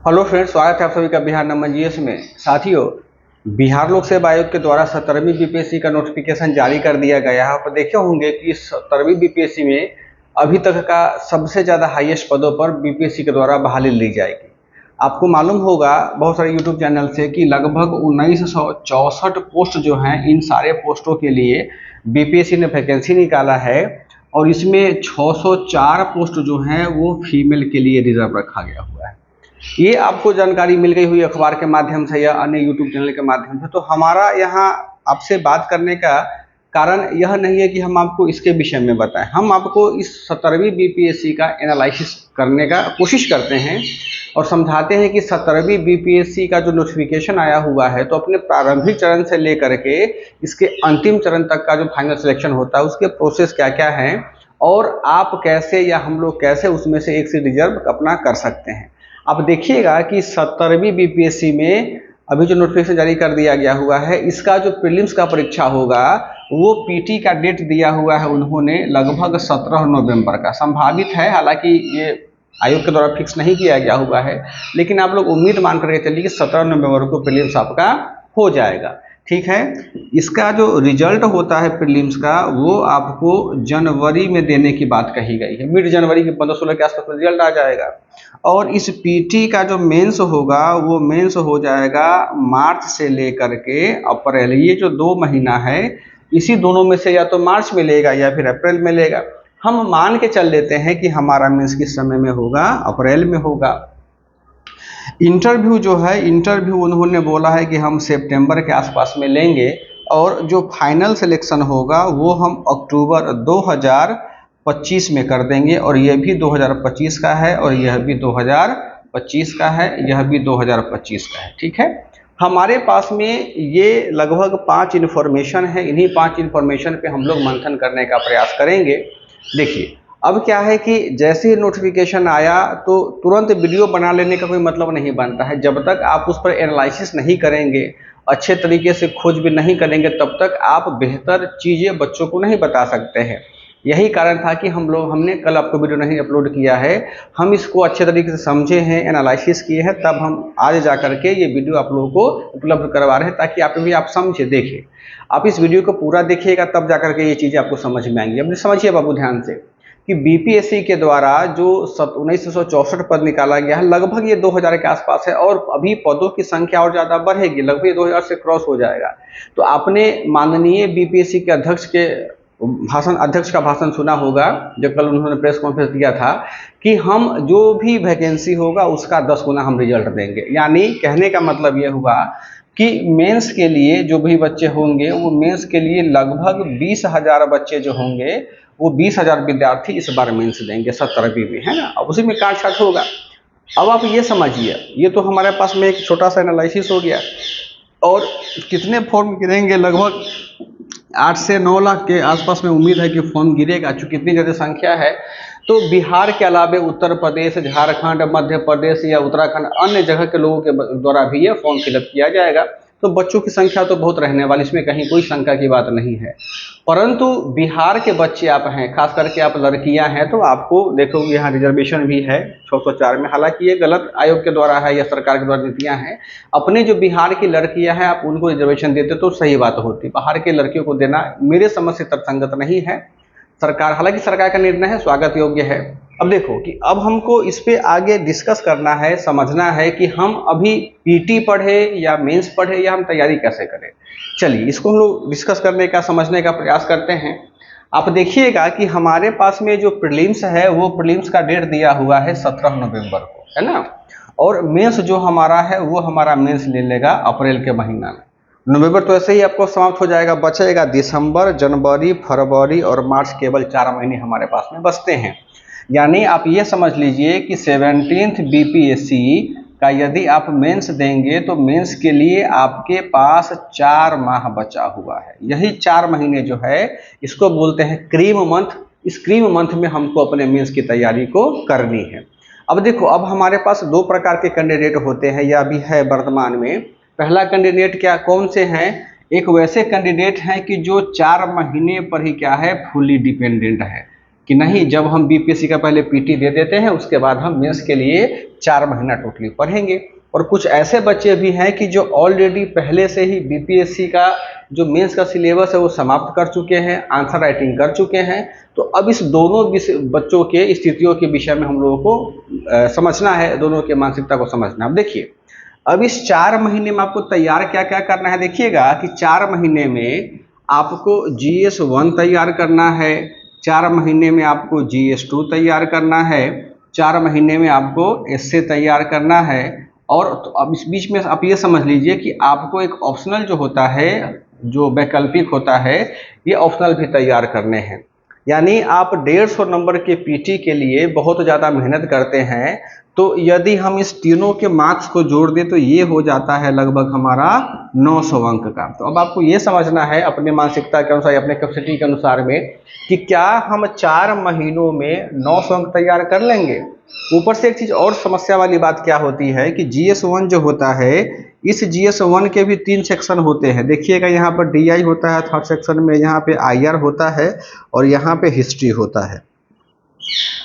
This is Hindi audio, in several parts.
हेलो फ्रेंड्स, स्वागत है आप सभी का बिहार नंबर जीएस में। साथियों, बिहार लोक सेवा आयोग के द्वारा 17वीं बीपीएससी का नोटिफिकेशन जारी कर दिया गया है। आप देखे होंगे कि 17वीं बीपीएससी में अभी तक का सबसे ज़्यादा हाईएस्ट पदों पर बीपीएससी के द्वारा बहाली ली जाएगी। आपको मालूम होगा बहुत सारे यूट्यूब चैनल से कि लगभग 1964 पोस्ट जो हैं, इन सारे पोस्टों के लिए बीपीएससी ने वैकेंसी निकाला है और इसमें 604 पोस्ट जो हैं वो फीमेल के लिए रिजर्व रखा गया हुआ है। ये आपको जानकारी मिल गई हुई अखबार के माध्यम से या अन्य यूट्यूब चैनल के माध्यम से। तो हमारा यहाँ आपसे बात करने का कारण यह नहीं है कि हम आपको इसके विषय में बताएं, हम आपको इस 17वीं बीपीएससी का एनालिसिस करने का कोशिश करते हैं और समझाते हैं कि 17वीं बीपीएससी का जो नोटिफिकेशन आया हुआ है, तो अपने प्रारंभिक चरण से लेकर के इसके अंतिम चरण तक का जो फाइनल सिलेक्शन होता है उसके प्रोसेस क्या क्या हैं और आप कैसे या हम लोग कैसे उसमें से एक से रिजर्व अपना कर सकते हैं। आप देखिएगा कि 17वीं बीपीएससी में अभी जो नोटिफिकेशन जारी कर दिया गया हुआ है, इसका जो प्रीलिम्स का परीक्षा होगा वो पीटी का डेट दिया हुआ है उन्होंने लगभग 17 नवंबर का संभावित है। हालांकि ये आयोग के द्वारा फिक्स नहीं किया गया हुआ है, लेकिन आप लोग उम्मीद मान करके चलिए कि 17 नवंबर को प्रीलिम्स आपका हो जाएगा। ठीक है, इसका जो रिजल्ट होता है प्रीलिम्स का वो आपको जनवरी में देने की बात कही गई है। मिड जनवरी के 15-16 के आसपास रिजल्ट आ जाएगा। और इस पीटी का जो मेंस होगा वो मेंस हो जाएगा मार्च से लेकर के अप्रैल। ये जो 2 महीना है, इसी दोनों में से या तो मार्च में लेगा या फिर अप्रैल में लेगा। हम मान के चल लेते हैं कि हमारा मेंस किस समय में होगा, अप्रैल में होगा। इंटरव्यू जो है, इंटरव्यू उन्होंने बोला है कि हम सितंबर के आसपास में लेंगे और जो फाइनल सिलेक्शन होगा वो हम अक्टूबर 2025 में कर देंगे। और यह भी 2025 का है और यह भी 2025 का है, यह भी 2025 का है। ठीक है, हमारे पास में ये लगभग 5 इन्फॉर्मेशन है। इन्हीं 5 इन्फॉर्मेशन पे हम लोग मंथन करने का प्रयास करेंगे। देखिए, अब क्या है कि जैसे ही नोटिफिकेशन आया तो तुरंत वीडियो बना लेने का कोई मतलब नहीं बनता है। जब तक आप उस पर एनालिसिस नहीं करेंगे, अच्छे तरीके से खोजबीन नहीं करेंगे, तब तक आप बेहतर चीज़ें बच्चों को नहीं बता सकते हैं। यही कारण था कि हमने कल आपको वीडियो नहीं अपलोड किया है। हम इसको अच्छे तरीके से समझे हैं, एनालिसिस किए हैं, तब हम आज जा करके ये वीडियो आप लोगों को उपलब्ध करवा रहे हैं ताकि आप भी आप समझे। देखिए, आप इस वीडियो को पूरा देखिएगा तब जा करके ये चीज़ें आपको समझ में आएंगी। अब समझिए बाबू ध्यान से कि बीपीएससी के द्वारा जो 1964 पद निकाला गया है, लगभग ये 2000 के आसपास है और अभी पदों की संख्या और ज़्यादा बढ़ेगी, लगभग 2000 से क्रॉस हो जाएगा। तो आपने माननीय बीपीएससी के अध्यक्ष का भाषण सुना होगा, जो कल उन्होंने प्रेस कॉन्फ्रेंस दिया था कि हम जो भी वैकेंसी होगा उसका 10 गुना हम रिजल्ट देंगे। यानी कहने का मतलब ये हुआ कि मेंस के लिए जो भी बच्चे होंगे वो मेंस के लिए लगभग 20,000 बच्चे जो होंगे वो 20,000 विद्यार्थी इस बार मेंस देंगे 17वीं में, है ना। अब उसी में काट छाट होगा। अब आप ये समझिए, ये तो हमारे पास में एक छोटा सा एनालिसिस हो गया। और कितने फॉर्म गिरेंगे, लगभग 8 से 9 लाख के आसपास में उम्मीद है कि फॉर्म गिरेगा। चूँकि इतनी ज़्यादा संख्या है तो बिहार के अलावे उत्तर प्रदेश, झारखंड, मध्य प्रदेश या उत्तराखंड अन्य जगह के लोगों के द्वारा भी ये फॉर्म फिलअप किया जाएगा। तो बच्चों की संख्या तो बहुत रहने वाली, इसमें कहीं कोई शंका की बात नहीं है। परंतु बिहार के बच्चे आप हैं, खास करके आप लड़कियां हैं, तो आपको देखो यहाँ रिजर्वेशन भी है 604 में। हालांकि ये गलत आयोग के द्वारा है या सरकार के द्वारा नीतियां हैं। अपने जो बिहार की लड़कियां हैं आप उनको रिजर्वेशन देते तो सही बात होती। बाहर के लड़कियों को देना मेरे समझ से तर्कसंगत नहीं है। हालांकि सरकार का निर्णय है, स्वागत योग्य है। अब देखो कि अब हमको इस पे आगे डिस्कस करना है, समझना है कि हम अभी पीटी पढ़े या मेंस पढ़े या हम तैयारी कैसे करें। चलिए इसको हम लोग डिस्कस करने का, समझने का प्रयास करते हैं। आप देखिएगा कि हमारे पास में जो प्रीलिम्स है वो प्रीलिम्स का डेट दिया हुआ है 17 नवंबर को, है ना। और मेंस जो हमारा है वो हमारा मेंस ले लेगा अप्रैल के महीना में। नवंबर तो ऐसे ही आपको समाप्त हो जाएगा, बचेगा दिसंबर, जनवरी, फरवरी और मार्च। केवल 4 महीने हमारे पास में बचते हैं। यानी आप ये समझ लीजिए कि 17th बीपीएससी का यदि आप मेंस देंगे तो मेंस के लिए आपके पास 4 माह बचा हुआ है। यही 4 महीने जो है इसको बोलते हैं क्रीम मंथ। इस क्रीम मंथ में हमको अपने मेंस की तैयारी को करनी है। अब देखो, अब हमारे पास 2 प्रकार के कैंडिडेट होते हैं, या भी है वर्तमान में। पहला कैंडिडेट क्या कौन से हैं, एक वैसे कैंडिडेट हैं कि जो 4 महीने पर ही क्या है फुली डिपेंडेंट है। कि नहीं, जब हम बीपीएससी का पहले पीटी दे देते हैं उसके बाद हम मेंस के लिए 4 महीना टोटली पढ़ेंगे। और कुछ ऐसे बच्चे भी हैं कि जो ऑलरेडी पहले से ही बीपीएससी का जो मेंस का सिलेबस है वो समाप्त कर चुके हैं, आंसर राइटिंग कर चुके हैं। तो अब इस दोनों बच्चों के स्थितियों के विषय में हम लोगों को समझना है, दोनों के मानसिकता को समझना है। अब देखिए, अब इस 4 महीने में आपको तैयार क्या क्या करना है। देखिएगा कि 4 महीने में आपको GS1 तैयार करना है, 4 महीने में आपको GS2 तैयार करना है, 4 महीने में आपको एस्से तैयार करना है। और तो अब इस बीच में आप ये समझ लीजिए कि आपको एक ऑप्शनल जो होता है, जो वैकल्पिक होता है, ये ऑप्शनल भी तैयार करने हैं। यानी आप 150 नंबर के पीटी के लिए बहुत ज़्यादा मेहनत करते हैं, तो यदि हम इस तीनों के मार्क्स को जोड़ दें तो ये हो जाता है लगभग हमारा 900 अंक का। तो अब आपको ये समझना है अपने मानसिकता के अनुसार, अपने कैपेसिटी के अनुसार में, कि क्या हम 4 महीनों में 900 अंक तैयार कर लेंगे। ऊपर से एक चीज़ और समस्या वाली बात क्या होती है कि GS1 जो होता है, इस GS1 के भी 3 सेक्शन होते हैं। देखिएगा यहाँ पर DI होता है थर्ड सेक्शन में, यहाँ पे IR होता है और यहाँ पे हिस्ट्री होता है।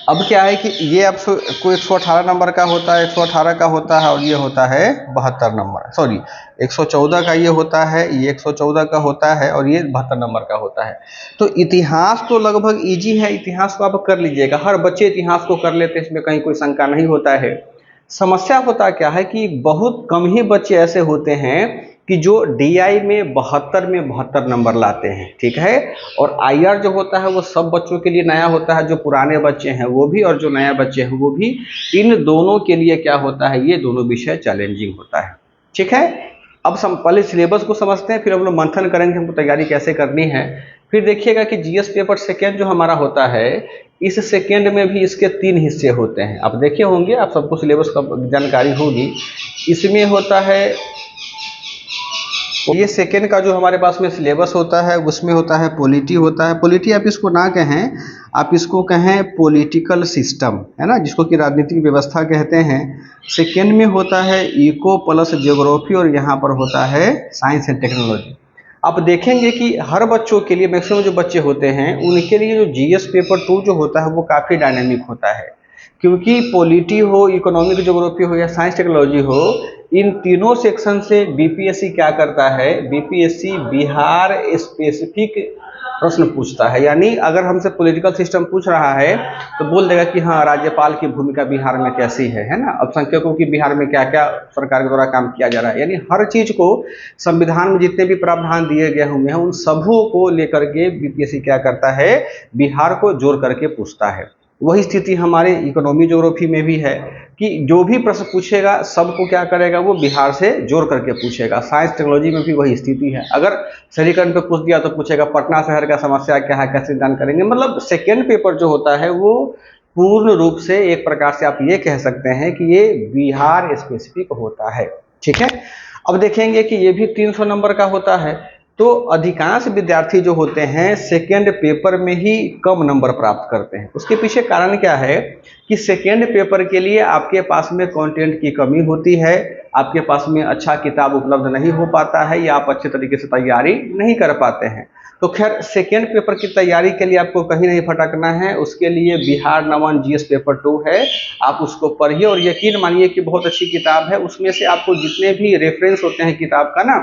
अब क्या है कि ये आपको 118 नंबर का होता है, 118 का होता है, और ये होता है 72 नंबर, सॉरी 114 का ये होता है, ये 114 का होता है और ये 72 नंबर का होता है। तो इतिहास तो लगभग इजी है, इतिहास को आप कर लीजिएगा, हर बच्चे इतिहास को कर लेते हैं, इसमें कहीं कोई शंका नहीं होता है। समस्या होता क्या है कि बहुत कम ही बच्चे ऐसे होते हैं कि जो DI में 72 नंबर लाते हैं, ठीक है। और IR जो होता है वो सब बच्चों के लिए नया होता है, जो पुराने बच्चे हैं वो भी और जो नया बच्चे हैं वो भी। इन दोनों के लिए क्या होता है, ये दोनों विषय चैलेंजिंग होता है, ठीक है। अब पहले सिलेबस को समझते हैं, फिर हम लोग मंथन करेंगे हमको तैयारी कैसे करनी है। फिर देखिएगा कि GS पेपर सेकेंड जो हमारा होता है, इस सेकेंड में भी इसके 3 हिस्से होते हैं। आप देखे होंगे, आप सबको सिलेबस का जानकारी होगी। इसमें होता है, ये सेकेंड का जो हमारे पास में सिलेबस होता है उसमें होता है पॉलिटी होता है। पॉलिटी आप इसको ना कहें, आप इसको कहें पॉलिटिकल सिस्टम, है ना, जिसको कि राजनीतिक व्यवस्था कहते हैं। सेकेंड में होता है इको प्लस ज्योग्राफी और यहाँ पर होता है साइंस एंड टेक्नोलॉजी। आप देखेंगे कि हर बच्चों के लिए, मैक्सिमम जो बच्चे होते हैं उनके लिए जो GS पेपर 2 जो होता है वो काफ़ी डायनेमिक होता है, क्योंकि पॉलिटी हो, इकोनॉमिक ज्योग्राफी हो या साइंस टेक्नोलॉजी हो, इन तीनों सेक्शन से बीपीएससी क्या करता है, बीपीएससी बिहार स्पेसिफिक प्रश्न पूछता है। यानी अगर हमसे पॉलिटिकल सिस्टम पूछ रहा है तो बोल देगा कि हाँ, राज्यपाल की भूमिका बिहार में कैसी है ना, अल्पसंख्यकों की बिहार में क्या क्या सरकार के द्वारा काम किया जा रहा है। यानी हर चीज को संविधान में जितने भी प्रावधान दिए गए होंगे हैं उन सबों को लेकर के बीपीएससी क्या करता है, बिहार को जोड़ करके पूछता है। वही स्थिति हमारे इकोनॉमी ज्योग्राफी में भी है कि जो भी प्रश्न पूछेगा सबको क्या करेगा, वो बिहार से जोड़ करके पूछेगा। साइंस टेक्नोलॉजी में भी वही स्थिति है, अगर शहरीकरण पे पूछ दिया तो पूछेगा पटना शहर का समस्या क्या है, कैसे निदान करेंगे। मतलब सेकेंड पेपर जो होता है वो पूर्ण रूप से एक प्रकार से आप ये कह सकते हैं कि ये बिहार स्पेसिफिक होता है, ठीक है। अब देखेंगे कि ये भी 300 नंबर का होता है। तो अधिकांश विद्यार्थी जो होते हैं सेकेंड पेपर में ही कम नंबर प्राप्त करते हैं। उसके पीछे कारण क्या है कि सेकेंड पेपर के लिए आपके पास में कंटेंट की कमी होती है, आपके पास में अच्छा किताब उपलब्ध नहीं हो पाता है या आप अच्छे तरीके से तैयारी नहीं कर पाते हैं। तो खैर, सेकेंड पेपर की तैयारी के लिए आपको कहीं नहीं भटकना है, उसके लिए बिहार नमन GS पेपर 2 है, आप उसको पढ़िए और यकीन मानिए कि बहुत अच्छी किताब है। उसमें से आपको जितने भी रेफरेंस होते हैं किताब का ना,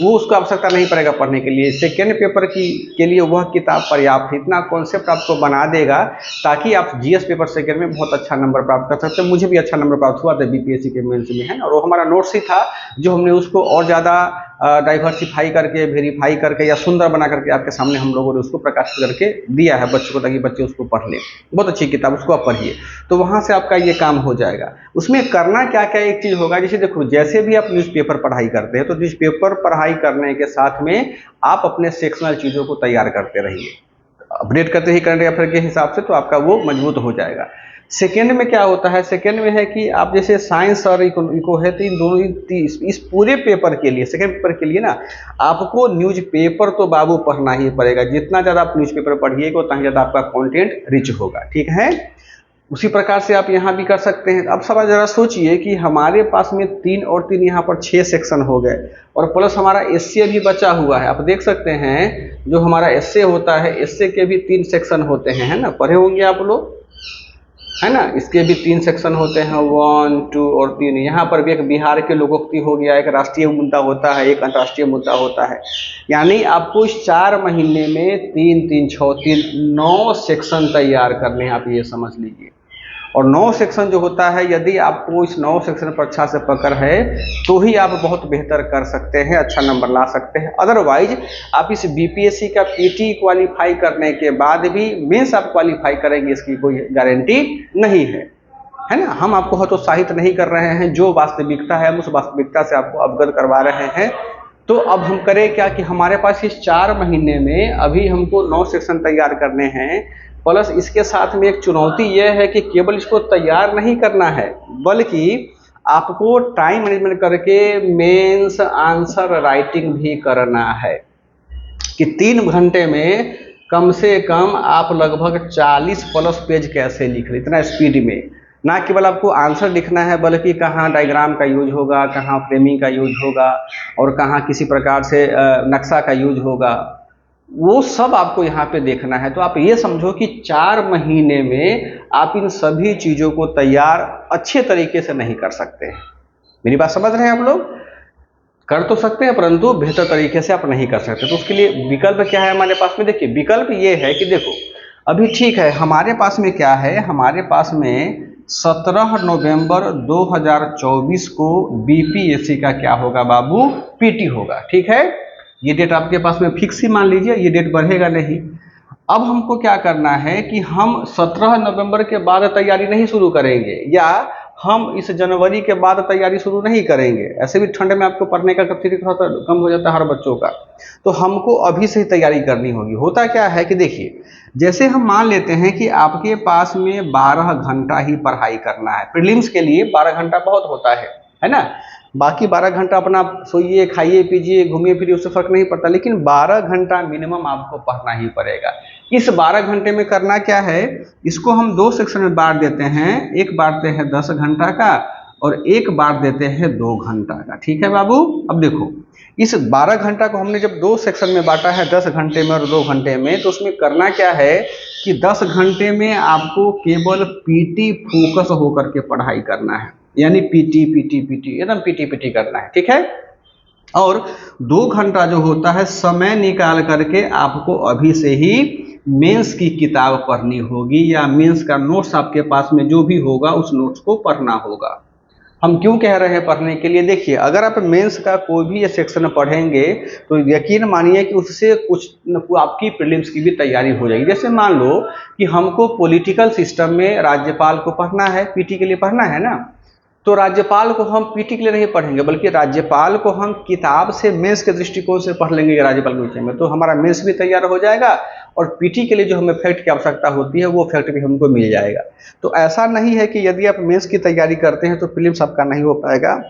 वो उसको आवश्यकता नहीं पड़ेगा पढ़ने के लिए। सेकेंड पेपर के लिए वह किताब पर्याप्त है, इतना कॉन्सेप्ट आपको बना देगा ताकि आप GS पेपर सेकेंड में बहुत अच्छा नंबर प्राप्त कर सकते हैं। मुझे भी अच्छा नंबर प्राप्त हुआ था बीपीएससी के मेंस में, है, और वो हमारा नोट्स ही था जो हमने उसको और ज़्यादा डाइवर्सिफाई करके, वेरीफाई करके या सुंदर बना करके आपके सामने हम लोगों ने उसको प्रकाशित करके दिया है बच्चों को, ताकि बच्चे उसको पढ़ लें। बहुत अच्छी किताब, उसको आप पढ़िए, तो वहाँ से आपका ये काम हो जाएगा। उसमें करना क्या क्या एक चीज़ होगा, जैसे देखो, जैसे भी आप न्यूज़पेपर पढ़ाई करते हैं तो न्यूज़पेपर पढ़ाई करने के साथ में आप अपने सेक्शनल चीज़ों को तैयार करते रहिए, अपडेट करते ही करंट अफेयर के हिसाब से, तो आपका वो मजबूत हो जाएगा। सेकेंड में क्या होता है, सेकेंड में है कि आप जैसे साइंस और इको है, तो इन दोनों इस पूरे पेपर के लिए, सेकेंड पेपर के लिए ना, आपको न्यूज़पेपर तो बाबू पढ़ना ही पड़ेगा। जितना ज़्यादा आप न्यूज़पेपर पढ़िएगा उतना ही ज़्यादा आपका कंटेंट रिच होगा, ठीक है। उसी प्रकार से आप यहाँ भी कर सकते हैं। अब सब जरा सोचिए कि हमारे पास में 3 और 3 यहाँ पर 6 सेक्शन हो गए, और प्लस हमारा एसए भी बचा हुआ है। आप देख सकते हैं जो हमारा एसए होता है, एसए के भी 3 सेक्शन होते हैं, है ना, पढ़े होंगे आप लोग, है ना। इसके भी 3 सेक्शन होते हैं, 1, 2 और 3। यहाँ पर भी एक बिहार के लोकोक्ति हो गया, एक राष्ट्रीय मुद्दा होता है, एक अंतर्राष्ट्रीय मुद्दा होता है। यानी आपको इस 4 महीने में 3, 3, 6, 3, 9 सेक्शन तैयार करने हैं, आप ये समझ लीजिए। और 9 सेक्शन जो होता है, यदि आपको इस 9 सेक्शन पर अच्छा से पकड़ है तो ही आप बहुत बेहतर कर सकते हैं, अच्छा नंबर ला सकते हैं। अदरवाइज आप इस बीपीएससी का पीटी क्वालिफाई करने के बाद भी मेंस आप क्वालिफाई करेंगे, इसकी कोई गारंटी नहीं है ना। हम आपको हतोत्साहित नहीं कर रहे हैं, जो वास्तविकता है हम उस वास्तविकता से आपको अवगत करवा रहे हैं। तो अब हम करें क्या कि हमारे पास इस 4 महीने में अभी हमको 9 सेक्शन तैयार करने हैं, प्लस इसके साथ में एक चुनौती यह है कि केवल इसको तैयार नहीं करना है, बल्कि आपको टाइम मैनेजमेंट करके मेंस आंसर राइटिंग भी करना है, कि 3 घंटे में कम से कम आप लगभग 40 प्लस पेज कैसे लिख रहे, इतना स्पीड में। ना केवल आपको आंसर लिखना है, बल्कि कहाँ डायग्राम का यूज होगा, कहाँ फ्रेमिंग का यूज होगा, और कहाँ किसी प्रकार से नक्शा का यूज होगा, वो सब आपको यहाँ पे देखना है। तो आप ये समझो कि 4 महीने में आप इन सभी चीज़ों को तैयार अच्छे तरीके से नहीं कर सकते हैं। मेरी बात समझ रहे हैं आप लोग? कर तो सकते हैं, परंतु बेहतर तरीके से आप नहीं कर सकते। तो उसके लिए विकल्प क्या है हमारे पास में? देखिए, विकल्प ये है कि देखो, अभी ठीक है, हमारे पास में क्या है, हमारे पास में 17 नवंबर 2024 को बीपीएससी का क्या होगा बाबू? पीटी होगा। ठीक है, ये डेट आपके पास में फिक्स ही मान लीजिए, ये डेट बढ़ेगा नहीं। अब हमको क्या करना है कि हम 17 नवंबर के बाद तैयारी नहीं शुरू करेंगे, या हम इस जनवरी के बाद तैयारी शुरू नहीं करेंगे। ऐसे भी ठंड में आपको पढ़ने का कैपेसिटी थोड़ा सा कम हो जाता है हर बच्चों का, तो हमको अभी से ही तैयारी करनी होगी। होता क्या है कि देखिए, जैसे हम मान लेते हैं कि आपके पास में 12 घंटा ही पढ़ाई करना है, प्रीलिम्स के लिए 12 घंटा बहुत होता है ना। बाकी 12 घंटा अपना सोइए, खाइए, पीजिए, घूमिए फिरिए, उससे फर्क नहीं पड़ता, लेकिन 12 घंटा मिनिमम आपको पढ़ना ही पड़ेगा। इस 12 घंटे में करना क्या है, इसको हम 2 सेक्शन में बांट देते हैं। एक बांटते हैं 10 घंटा का, और एक बांट देते हैं 2 घंटा का। ठीक है बाबू? अब देखो, इस 12 घंटा को हमने जब 2 सेक्शन में बांटा है, 10 घंटे में और 2 घंटे में, तो उसमें करना क्या है कि 10 घंटे में आपको केवल पीटी फोकस होकर के पढ़ाई करना है, यानी पीटी पीटी पीटी, एकदम पीटी पीटी करना है। ठीक है, और 2 घंटा जो होता है, समय निकाल करके आपको अभी से ही मेंस की किताब पढ़नी होगी, या मेंस का नोट्स आपके पास में जो भी होगा उस नोट्स को पढ़ना होगा। हम क्यों कह रहे हैं पढ़ने के लिए? देखिए, अगर आप मेंस का कोई भी सेक्शन पढ़ेंगे तो यकीन मानिए कि उससे कुछ आपकी प्रीलिम्स की भी तैयारी हो जाएगी। जैसे मान लो कि हमको पॉलिटिकल सिस्टम में राज्यपाल को पढ़ना है, पीटी के लिए पढ़ना है ना, तो राज्यपाल को हम पीटी के लिए नहीं पढ़ेंगे, बल्कि राज्यपाल को हम किताब से मेंस के दृष्टिकोण से पढ़ लेंगे राज्यपाल के विषय में, तो हमारा मेंस भी तैयार हो जाएगा, और पीटी के लिए जो हमें फैक्ट की आवश्यकता होती है वो फैक्ट भी हमको मिल जाएगा। तो ऐसा नहीं है कि यदि आप मेंस की तैयारी करते हैं तो प्रीलिम्स आपका नहीं हो पाएगा।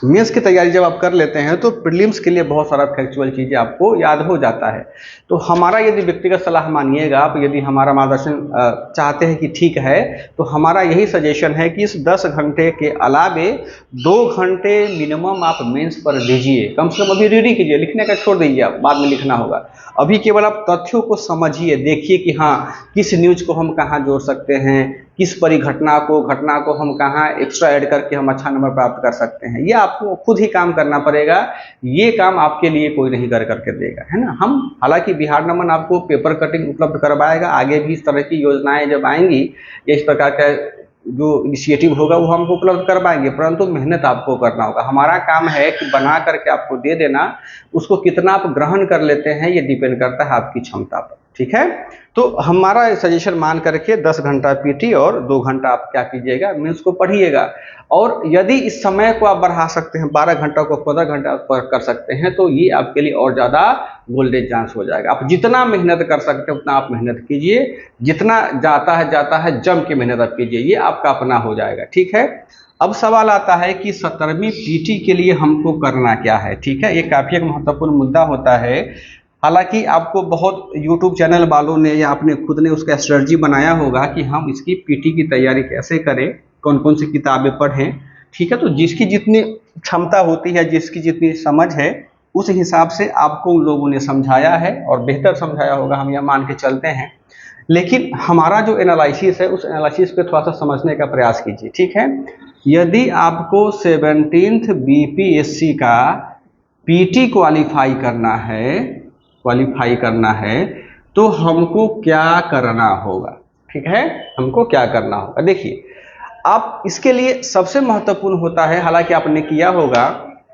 मेंस की तैयारी जब आप कर लेते हैं तो प्रीलिम्स के लिए बहुत सारा फैक्चुअल चीज़ें आपको याद हो जाता है। तो हमारा यदि व्यक्तिगत सलाह मानिएगा आप, यदि हमारा मार्गदर्शन चाहते हैं कि ठीक है, तो हमारा यही सजेशन है कि इस 10 घंटे के अलावे 2 घंटे मिनिमम आप मेंस पर दीजिए। कम से कम अभी रीडिंग कीजिए, लिखने का छोड़ दीजिए, आप बाद में लिखना होगा। अभी केवल आप तथ्यों को समझिए, देखिए कि हाँ, किस न्यूज को हम कहाँ जोड़ सकते हैं, किस परिघटना को हम कहाँ एक्स्ट्रा ऐड करके हम अच्छा नंबर प्राप्त कर सकते हैं। ये आपको खुद ही काम करना पड़ेगा, ये काम आपके लिए कोई नहीं कर करके देगा, है ना। हम हालांकि बिहार नमन आपको पेपर कटिंग उपलब्ध करवाएगा, आगे भी इस तरह की योजनाएं जब आएंगी या इस प्रकार का जो इनिशिएटिव होगा वो हमको उपलब्ध करवाएंगे, परंतु मेहनत आपको करना होगा। हमारा काम है कि बना करके आपको दे देना, उसको कितना आप ग्रहण कर लेते हैं ये डिपेंड करता है आपकी क्षमता पर। ठीक है, तो हमारा सजेशन मान करके 10 घंटा पीटी और 2 घंटा आप क्या कीजिएगा, मेंस को पढ़िएगा। और यदि इस समय को आप बढ़ा सकते हैं, 12 घंटा को 15 घंटा पर कर सकते हैं, तो ये आपके लिए और ज़्यादा गोल्डन चांस हो जाएगा। आप जितना मेहनत कर सकते हैं उतना आप मेहनत कीजिए, जितना जाता है जम के मेहनत आप कीजिए, ये आपका अपना हो जाएगा। ठीक है, अब सवाल आता है कि 17वीं पीटी के लिए हमको करना क्या है। ठीक है, ये काफ़ी एक महत्वपूर्ण मुद्दा होता है हालांकि आपको बहुत यूट्यूब चैनल वालों ने या आपने खुद ने उसका स्ट्रेटजी बनाया होगा कि हम इसकी पीटी की तैयारी कैसे करें, कौन कौन सी किताबें पढ़ें, ठीक है। तो जिसकी जितनी क्षमता होती है, जिसकी जितनी समझ है, उस हिसाब से आपको उन लोगों ने समझाया है और बेहतर समझाया होगा, हम यह मान के चलते हैं। लेकिन हमारा जो एनालिसिस है, उस एनालिसिस पे थोड़ा सा समझने का प्रयास कीजिए, ठीक है। यदि आपको 17th बीपीएससी का पीटी क्वालिफाई करना है तो हमको क्या करना होगा, ठीक है। हमको क्या करना होगा, देखिए आप इसके लिए सबसे महत्वपूर्ण होता है, हालांकि आपने किया होगा,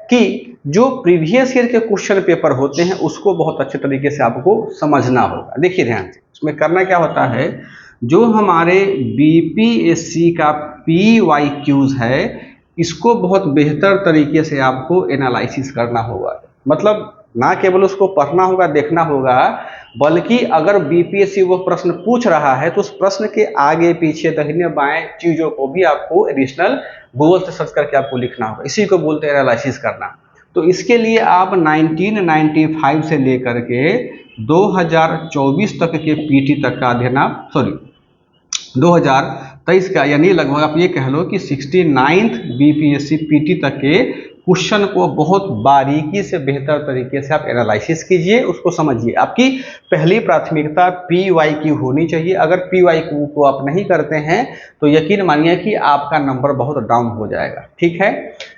कि जो प्रीवियस ईयर के क्वेश्चन पेपर होते हैं उसको बहुत अच्छे तरीके से आपको समझना होगा। देखिए ध्यान से, उसमें करना क्या होता है, जो हमारे बीपीएससी का PYQs है, इसको बहुत बेहतर तरीके से आपको एनालिसिस करना होगा। मतलब ना केवल उसको पढ़ना होगा, देखना होगा, बल्कि अगर बीपीएससी वो प्रश्न पूछ रहा है तो उस प्रश्न के आगे पीछे दाहिने बाएं चीजों को भी आपको एडिशनल गूगल से सर्च करके आपको लिखना होगा। इसी को बोलते हैं एनालिसिस करना। तो इसके लिए आप 1995 से लेकर के 2024 तक के पीटी तक का अध्ययन, आप 2023 का, यानी लगभग आप ये कह लो कि 69th बीपीएससी पीटी तक के क्वेश्चन को बहुत बारीकी से बेहतर तरीके से आप एनालिसिस कीजिए, उसको समझिए। आपकी पहली प्राथमिकता PYQ होनी चाहिए। अगर PYQ को आप नहीं करते हैं तो यकीन मानिए कि आपका नंबर बहुत डाउन हो जाएगा, ठीक है।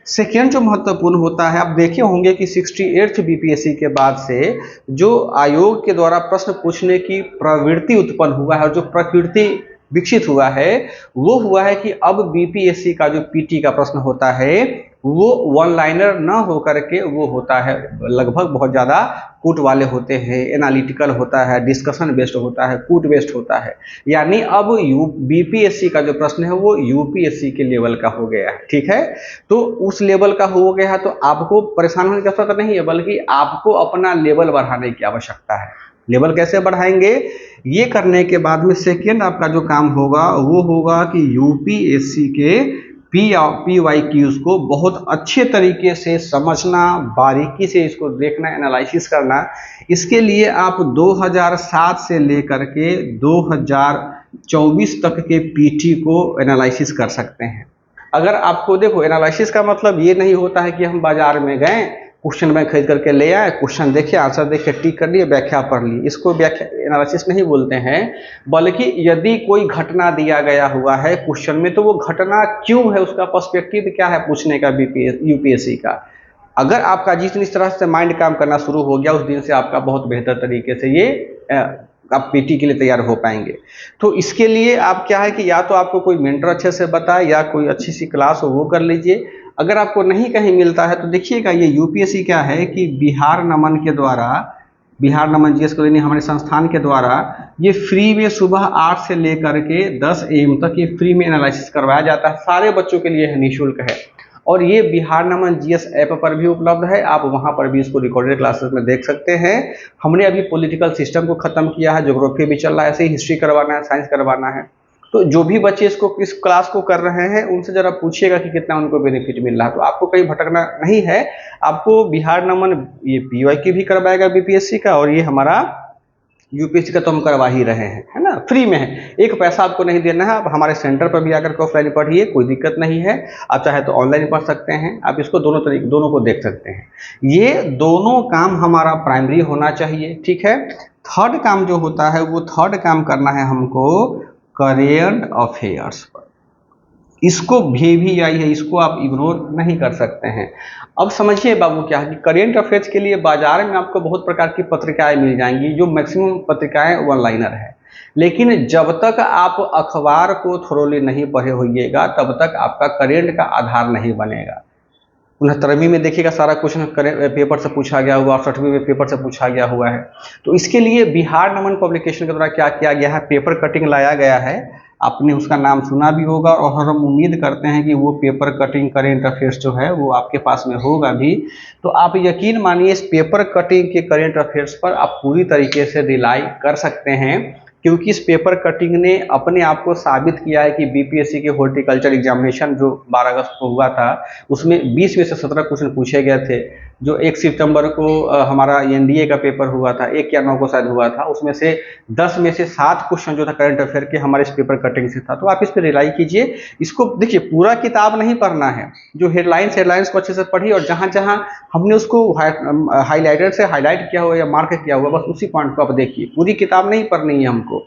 सेकेंड जो महत्वपूर्ण होता है, आप देखे होंगे कि 68th बीपीएससी के बाद से जो आयोग के द्वारा प्रश्न पूछने की प्रवृत्ति उत्पन्न हुआ है और जो प्रकृति विकसित हुआ है, वो हुआ है कि अब बीपीएससी का जो पीटी का प्रश्न होता है वो वन लाइनर ना होकर के वो होता है लगभग बहुत ज़्यादा कूट वाले होते हैं, एनालिटिकल होता है, डिस्कशन बेस्ड होता है, कूट बेस्ड होता है। यानी अब बीपीएससी का जो प्रश्न है वो यूपीएससी के लेवल का हो गया है, ठीक है। तो उस लेवल का हो गया है तो आपको परेशान होने की आवश्यकता नहीं है, बल्कि आपको अपना लेवल बढ़ाने की आवश्यकता है। लेवल कैसे बढ़ाएंगे, ये करने के बाद में सेकेंड आपका जो काम होगा वो होगा कि यूपीएससी के PYQs को बहुत अच्छे तरीके से समझना, बारीकी से इसको देखना, एनालिसिस करना। इसके लिए आप 2007 से लेकर के 2024 तक के पीटी को एनालिसिस कर सकते हैं। अगर आपको देखो, एनालिसिस का मतलब ये नहीं होता है कि हम बाजार में गए, क्वेश्चन बैंक खरीद करके ले आए, क्वेश्चन देखे, आंसर देखे, टिक कर लिए, व्याख्या पढ़ ली, इसको व्याख्या एनालिसिस नहीं बोलते हैं। बल्कि यदि कोई घटना दिया गया हुआ है क्वेश्चन में तो वो घटना क्यों है, उसका पर्सपेक्टिव क्या है पूछने का यूपीएससी का। अगर आपका जिस तरह से माइंड काम करना शुरू हो गया, उस दिन से आपका बहुत बेहतर तरीके से ये आप पीटी के लिए तैयार हो पाएंगे। तो इसके लिए आप क्या है कि या तो आपको कोई मेंटर अच्छे से बताए या कोई अच्छी सी क्लास हो वो कर लीजिए। अगर आपको नहीं कहीं मिलता है तो देखिएगा, ये यूपीएससी क्या है कि बिहार नमन के द्वारा, बिहार नमन जीएस कॉलोनी हमारे संस्थान के द्वारा ये फ्री में सुबह 8 से लेकर के 10 AM तक ये फ्री में एनालिसिस करवाया जाता है। सारे बच्चों के लिए है, निःशुल्क है। और ये बिहार नमन जीएस ऐप पर भी उपलब्ध है, आप वहाँ पर भी इसको रिकॉर्डेड क्लासेस में देख सकते हैं। हमने अभी पॉलिटिकल सिस्टम को खत्म किया है, ज्योग्राफी भी चल रहा है, ऐसे ही हिस्ट्री करवाना है, साइंस करवाना है। तो जो भी बच्चे इस क्लास को कर रहे हैं उनसे जरा पूछिएगा कि कितना उनको बेनिफिट मिल रहा है। तो आपको कहीं भटकना नहीं है, आपको बिहार नमन ये PYQ भी करवाएगा बीपीएससी का, और ये हमारा यूपीएससी का तो हम करवा ही रहे हैं, है ना, फ्री में है, एक पैसा आपको नहीं देना है। आप हमारे सेंटर पर भी आकर के ऑफलाइन पढ़िए, कोई दिक्कत नहीं है। आप चाहे तो ऑनलाइन पढ़ सकते हैं, आप इसको दोनों को देख सकते हैं। ये दोनों काम हमारा प्राइमरी होना चाहिए, ठीक है। थर्ड काम जो होता है वो थर्ड काम करना है हमको करेंट अफेयर्स पर। इसको भी आई है, इसको आप इग्नोर नहीं कर सकते हैं। अब समझिए बाबू क्या है कि करेंट अफेयर्स के लिए बाजार में आपको बहुत प्रकार की पत्रिकाएं मिल जाएंगी, जो मैक्सिमम पत्रिकाएं वन लाइनर है। लेकिन जब तक आप अखबार को थोरोली नहीं पढ़े होइएगा तब तक आपका करेंट का आधार नहीं बनेगा। 69वीं में देखिएगा सारा क्वेश्चन पेपर से पूछा गया हुआ, 68वीं में पेपर से पूछा गया हुआ है। तो इसके लिए बिहार नमन पब्लिकेशन के द्वारा क्या किया गया है, पेपर कटिंग लाया गया है। आपने उसका नाम सुना भी होगा और हम उम्मीद करते हैं कि वो पेपर कटिंग करेंट अफेयर्स जो है वो आपके पास में होगा भी। तो आप यकीन मानिए इस पेपर कटिंग के करेंट अफेयर्स पर आप पूरी तरीके से रिलाई कर सकते हैं, क्योंकि इस पेपर कटिंग ने अपने आप को साबित किया है कि बीपीएससी के हॉर्टिकल्चर एग्जामिनेशन जो 12 अगस्त को हुआ था उसमें 20 में से 17 क्वेश्चन पूछे गए थे। जो 1 सितंबर को हमारा एनडीए का पेपर हुआ था, 1 या 9 को शायद हुआ था, उसमें से 10 में से 7 क्वेश्चन जो था करंट अफेयर के हमारे इस पेपर कटिंग से था। तो आप इस पर रिलाई कीजिए। इसको देखिए, पूरा किताब नहीं पढ़ना है, जो हेडलाइंस को अच्छे से पढ़िए और जहां जहां हमने उसको हाईलाइटर से हाईलाइट किया हुआ या मार्क किया हुआ, बस उसी पॉइंट को आप देखिए। पूरी किताब नहीं पढ़नी है हमको।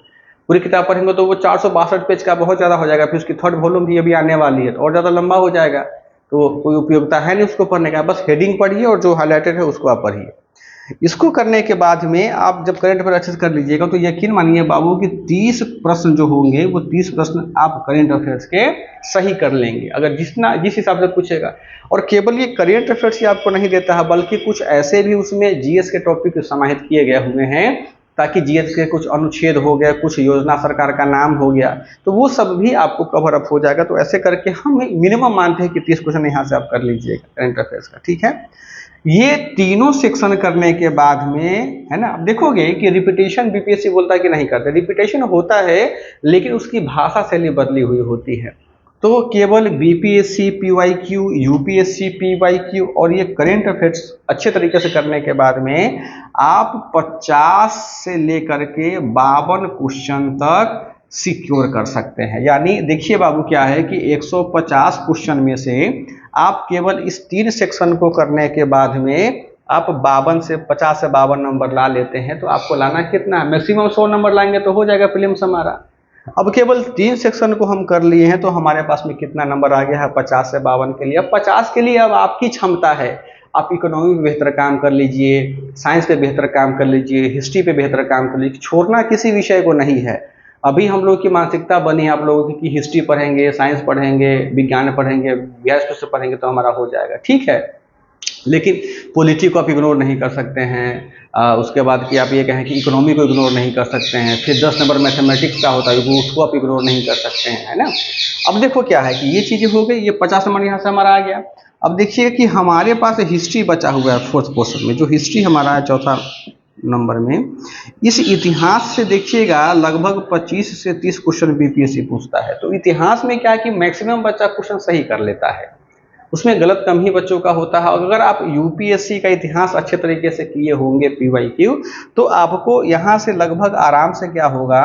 पूरी किताब पढ़ेंगे तो वो 462 पेज का बहुत ज़्यादा हो जाएगा, फिर उसकी 3rd वॉल्यूम भी अभी आने वाली है तो और ज़्यादा लंबा हो जाएगा, तो कोई उपयोगिता है नहीं उसको पढ़ने का। बस हेडिंग पढ़िए और जो हाईलाइटेड है उसको आप पढ़िए। इसको करने के बाद में आप जब करंट अफेयर अच्छे से कर लीजिएगा तो यकीन मानिए बाबू कि 30 प्रश्न जो होंगे वो 30 प्रश्न आप करंट अफेयर्स के सही कर लेंगे, अगर जिस हिसाब से पूछेगा। और केवल ये करंट अफेयर्स ही आपको नहीं देता है, बल्कि कुछ ऐसे भी उसमें जीएस के टॉपिक समाहित किए गए हुए हैं, ताकि जीएस के कुछ अनुच्छेद हो गया, कुछ योजना सरकार का नाम हो गया, तो वो सब भी आपको कवर अप हो जाएगा। तो ऐसे करके हम मिनिमम मानते हैं कि 30 क्वेश्चन यहाँ से आप कर लीजिएगा करंट अफेयर्स का, ठीक है। ये तीनों सेक्शन करने के बाद में, है ना, आप देखोगे कि रिपीटेशन बीपीएससी बोलता है कि नहीं करते। रिपीटेशन होता है लेकिन उसकी भाषा शैली बदली हुई होती है। तो केवल बीपीएससी पीवाईक्यू, यूपीएससी पीवाईक्यू और ये करेंट अफेयर्स अच्छे तरीके से करने के बाद में आप 50 से लेकर के 52 क्वेश्चन तक सिक्योर कर सकते हैं। यानी देखिए बाबू क्या है कि 150 क्वेश्चन में से आप केवल इस 3 सेक्शन को करने के बाद में आप 50 से 52 नंबर ला लेते हैं। तो आपको लाना कितना, मैक्सिमम 100 नंबर लाएंगे तो हो जाएगा प्रीलिम्स हमारा। अब केवल 3 सेक्शन को हम कर लिए हैं तो हमारे पास में कितना नंबर आ गया है, 50 से 52 के लिए। अब 50 के लिए अब आपकी क्षमता है, आप इकोनॉमी पे बेहतर काम कर लीजिए, साइंस पे बेहतर काम कर लीजिए, हिस्ट्री पे बेहतर काम कर लीजिए। छोड़ना किसी विषय को नहीं है। अभी हम लोग की मानसिकता बनी है आप लोगों की कि हिस्ट्री पढ़ेंगे, साइंस पढ़ेंगे, विज्ञान पढ़ेंगे, बिहार से पढ़ेंगे तो हमारा हो जाएगा, ठीक है। लेकिन पॉलिटी को आप इग्नोर नहीं कर सकते हैं। उसके बाद कि आप ये कहें कि इकोनॉमी को इग्नोर नहीं कर सकते हैं। फिर 10 नंबर मैथमेटिक्स का होता है, वो उसको आप इग्नोर नहीं कर सकते हैं, है ना। अब देखो क्या है कि ये चीज़ें हो गई, ये 50 नंबर यहाँ से हमारा आ गया। अब देखिए कि हमारे पास हिस्ट्री बचा हुआ है 4th पोर्शन में, जो हिस्ट्री हमारा है 4था नंबर में। इस इतिहास से देखिएगा लगभग 25 से 30 क्वेश्चन बीपीएससी पूछता है। तो इतिहास में क्या है कि मैक्सिमम बच्चा क्वेश्चन सही कर लेता है, उसमें गलत कम ही बच्चों का होता है। और अगर आप यूपीएससी का इतिहास अच्छे तरीके से किए होंगे पीवाईक्यू, तो आपको यहाँ से लगभग आराम से क्या होगा,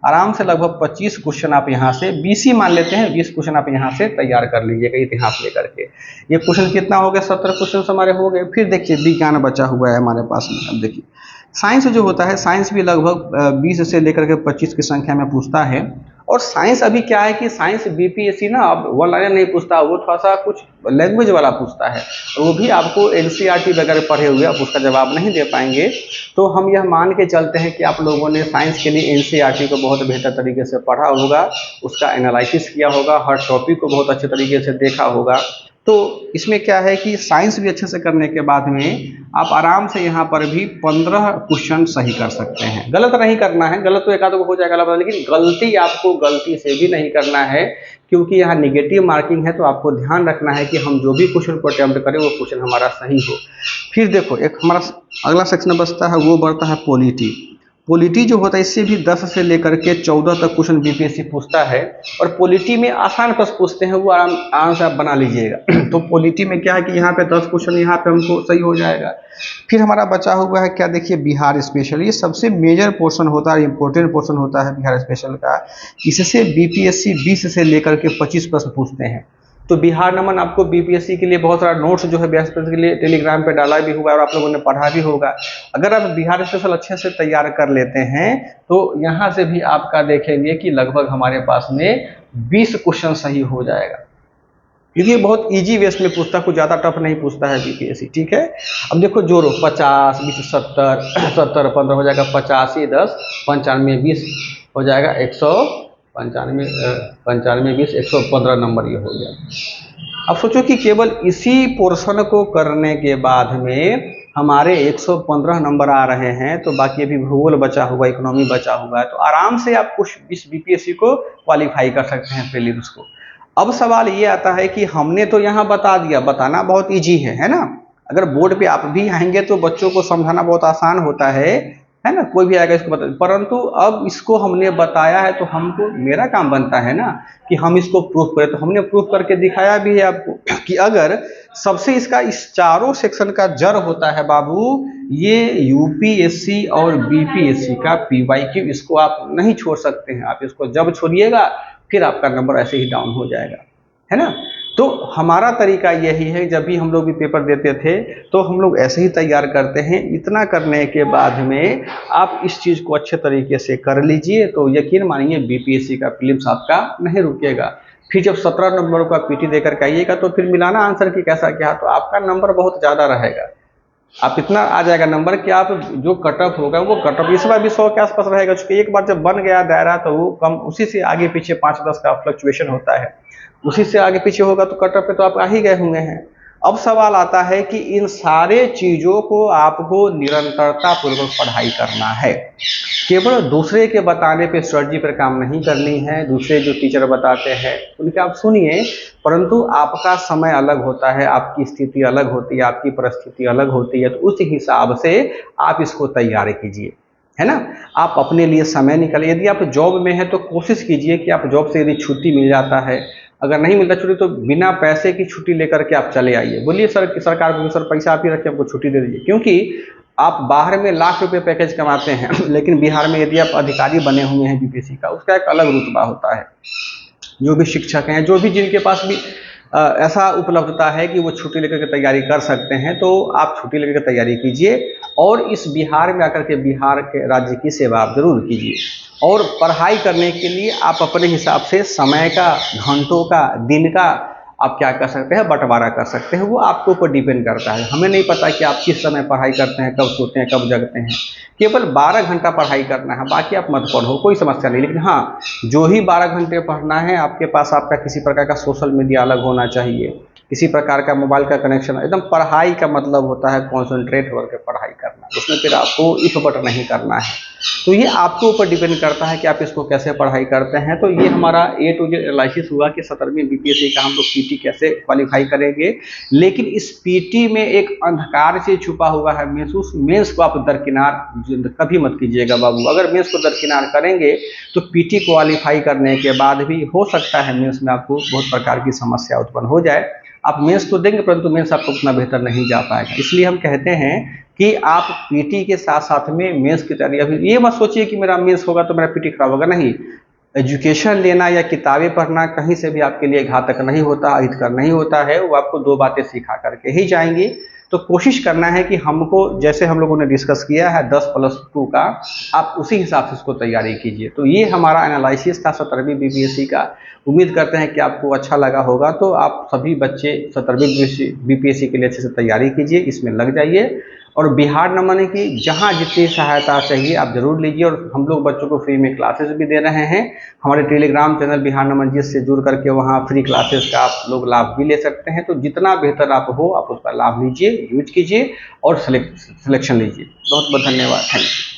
आराम से लगभग 25 क्वेश्चन आप यहाँ से 20 ही मान लेते हैं, 20 क्वेश्चन आप यहाँ से तैयार कर लीजिएगा इतिहास लेकर के। ये क्वेश्चन कितना हो गया, 17 क्वेश्चन हमारे हो गए। फिर देखिए विज्ञान बचा हुआ है हमारे पास में। अब देखिए साइंस जो होता है, साइंस भी लगभग 20 से लेकर के 25 की संख्या में पूछता है। और साइंस अभी क्या है कि साइंस बीपीएससी ना अब वन लाइनर नहीं पूछता, वो थोड़ा सा कुछ लैंग्वेज वाला पूछता है, और वो भी आपको एनसीईआरटी वगैरह पढ़े हुए आप उसका जवाब नहीं दे पाएंगे। तो हम यह मान के चलते हैं कि आप लोगों ने साइंस के लिए एनसीईआरटी को बहुत बेहतर तरीके से पढ़ा होगा, उसका एनालिसिस किया होगा, हर टॉपिक को बहुत अच्छे तरीके से देखा होगा। तो इसमें क्या है कि साइंस भी अच्छे से करने के बाद में आप आराम से यहाँ पर भी 15 क्वेश्चन सही कर सकते हैं। गलत नहीं करना है, गलत तो एक आध हो जाएगा, लेकिन गलती आपको गलती से भी नहीं करना है, क्योंकि यहाँ निगेटिव मार्किंग है। तो आपको ध्यान रखना है कि हम जो भी क्वेश्चन को अटेम्प्ट करें वो क्वेश्चन हमारा सही हो। फिर देखो एक हमारा अगला सेक्शन बचता है, वो बढ़ता है पॉलिटी। पॉलिटी जो होता है इससे भी 10 से लेकर के 14 तक क्वेश्चन बीपीएससी पूछता है, और पॉलिटी में आसान प्रश्न पूछते हैं, वो आराम से आप बना लीजिएगा। तो पॉलिटी में क्या है कि यहाँ पे 10 क्वेश्चन यहाँ पे हमको सही हो जाएगा। फिर हमारा बचा हुआ है क्या, देखिए बिहार स्पेशल, ये सबसे मेजर पोर्शन होता है, इंपॉर्टेंट पोर्शन होता है बिहार स्पेशल का। इससे बीपीएससी 20 से लेकर के 25 प्रश्न पूछते हैं। तो बिहार नमन आपको बीपीएससी के लिए बहुत सारा नोट्स जो है बिहार स्पेशल के लिए टेलीग्राम पे डाला भी हुआ है, और आप लोगों ने पढ़ा भी होगा। अगर आप बिहार स्पेशल अच्छे से तैयार कर लेते हैं तो यहाँ से भी आपका देखेंगे कि लगभग हमारे पास में 20 क्वेश्चन सही हो जाएगा, क्योंकि ये बहुत इजी वेस्ट में पूछता है, कुछ ज़्यादा टफ नहीं पूछता है बीपीएससी, ठीक है। अब देखो जोड़ो 50 20 70 70 15 हो जाएगा 85 10 95 20 हो जाएगा 95 20 115 नंबर ये हो गया। अब सोचो कि केवल इसी पोर्शन को करने के बाद में हमारे 115 नंबर आ रहे हैं, तो बाकी अभी भूगोल बचा हुआ, इकोनॉमी बचा हुआ है। तो आराम से आप कुछ इस बीपीएससी को क्वालिफाई कर सकते हैं प्रीलिम्स को। अब सवाल ये आता है कि हमने तो यहाँ बता दिया, बताना बहुत ईजी है ना। अगर बोर्ड पे आप भी आएंगे तो बच्चों को समझाना बहुत आसान होता है ना, कोई भी आएगा इसको बता। परंतु अब इसको हमने बताया है तो हमको, मेरा काम बनता है ना कि हम इसको प्रूफ करें। तो हमने प्रूफ करके दिखाया भी है आपको कि अगर सबसे इसका इस चारों सेक्शन का जड़ होता है बाबू, ये यूपीएससी और बीपीएससी का पीवाईक्यू, इसको आप नहीं छोड़ सकते हैं। आप इसको जब छोड़िएगा फिर आपका नंबर ऐसे ही डाउन हो जाएगा, है ना। तो हमारा तरीका यही है, जब भी हम लोग भी पेपर देते थे तो हम लोग ऐसे ही तैयार करते हैं। इतना करने के बाद में आप इस चीज़ को अच्छे तरीके से कर लीजिए तो यकीन मानिए बीपीएससी का प्रीलिम्स आपका नहीं रुकेगा। फिर जब 17 नंबर का पीटी देकर के आइएगा तो फिर मिलाना आंसर की कैसा क्या, तो आपका नंबर बहुत ज़्यादा रहेगा। आप इतना आ जाएगा नंबर कि आप जो कट ऑफ होगा वो कट ऑफ इस बार भी 100 के आसपास रहेगा, क्योंकि एक बार जब बन गया दायरा तो वो कम, उसी से आगे पीछे 5-10 का फ्लक्चुएशन होता है, उसी से आगे पीछे होगा तो कट ऑफ पे तो आप आ ही गए होंगे हैं। अब सवाल आता है कि इन सारे चीज़ों को आपको निरंतरता पूर्वक पढ़ाई करना है। केवल दूसरे के बताने पे स्ट्रेटजी पर काम नहीं करनी है। दूसरे जो टीचर बताते हैं उनके आप सुनिए, परंतु आपका समय अलग होता है, आपकी स्थिति अलग होती है, आपकी परिस्थिति अलग होती है, तो उस हिसाब से आप इसको तैयारी कीजिए, है ना। आप अपने लिए समय निकालिए। यदि आप जॉब में हैं तो कोशिश कीजिए कि आप जॉब से यदि छुट्टी मिल जाता है, अगर नहीं मिलता छुट्टी तो बिना पैसे की छुट्टी लेकर के आप चले आइए। बोलिए सर कि सरकार को सर पैसा आप ही रखिए, आपको छुट्टी दे दीजिए, क्योंकि आप बाहर में लाख रुपए पैकेज कमाते हैं लेकिन बिहार में यदि आप अधिकारी बने हुए हैं बीपीएससी का, उसका एक अलग रुतबा होता है। जो भी शिक्षक हैं, जो भी जिनके पास भी ऐसा उपलब्धता है कि वो छुट्टी लेकर के तैयारी कर सकते हैं, तो आप छुट्टी लेकर के तैयारी कीजिए और इस बिहार में आकर के बिहार के राज्य की सेवा आप जरूर कीजिए। और पढ़ाई करने के लिए आप अपने हिसाब से समय का, घंटों का, दिन का आप क्या कर सकते हैं, बंटवारा कर सकते हैं। वो आपके ऊपर डिपेंड करता है। हमें नहीं पता कि आप किस समय पढ़ाई करते हैं, कब सोते हैं, कब जगते हैं। केवल 12 घंटा पढ़ाई करना है, बाकी आप मत पढ़ो, कोई समस्या नहीं। लेकिन हाँ, जो ही 12 घंटे पढ़ना है, आपके पास आपका किसी प्रकार का सोशल मीडिया अलग होना चाहिए, किसी प्रकार का मोबाइल का कनेक्शन। एकदम पढ़ाई का मतलब होता है कॉन्सेंट्रेट होकर पढ़ाई करना, उसमें फिर आपको इफ बट नहीं करना है। तो ये आपके ऊपर डिपेंड करता है कि आप इसको कैसे पढ़ाई करते हैं। तो ये हमारा A to Z एनालिसिस हुआ कि 17वीं बीपीएससी का हम लोग पीटी कैसे क्वालिफाई करेंगे। लेकिन इस पीटी में एक अंधकार से छुपा हुआ है मेंस। उस मेंस को आप दरकिनार कभी मत कीजिएगा बाबू। अगर मेंस को दरकिनार करेंगे तो पीटी क्वालिफाई करने के बाद भी हो सकता है मेंस में आपको बहुत प्रकार की समस्या उत्पन्न हो जाए। आप मेंस तो देंगे परंतु मेंस आपको उतना बेहतर नहीं जा पाएगा। इसलिए हम कहते हैं कि आप पीटी के साथ साथ में मेंस की तैयारी, अभी ये मत सोचिए कि मेरा मेंस होगा तो मेरा पीटी खराब होगा, नहीं। एजुकेशन लेना या किताबें पढ़ना कहीं से भी आपके लिए घातक नहीं होता, अहितकर नहीं होता है। वो आपको 2 बातें सिखा करके ही जाएंगी। तो कोशिश करना है कि हमको, जैसे हम लोगों ने डिस्कस किया है 10+2 का, आप उसी हिसाब से उसको तैयारी कीजिए। तो ये हमारा एनालिसिस था 17वीं बीपीएससी का। उम्मीद करते हैं कि आपको अच्छा लगा होगा। तो आप सभी बच्चे 17वीं बीपीएससी के लिए अच्छे से तैयारी कीजिए, इसमें लग जाइए। और बिहार नमन की जहाँ जितनी सहायता चाहिए आप जरूर लीजिए। और हम लोग बच्चों को फ्री में क्लासेस भी दे रहे हैं। हमारे टेलीग्राम चैनल बिहार नमन जी से जुड़ करके वहाँ फ्री क्लासेस का आप लोग लाभ भी ले सकते हैं। तो जितना बेहतर आप हो, आप उसका लाभ लीजिए, यूज कीजिए और सिलेक्शन लीजिए। बहुत बहुत धन्यवाद, थैंक यू।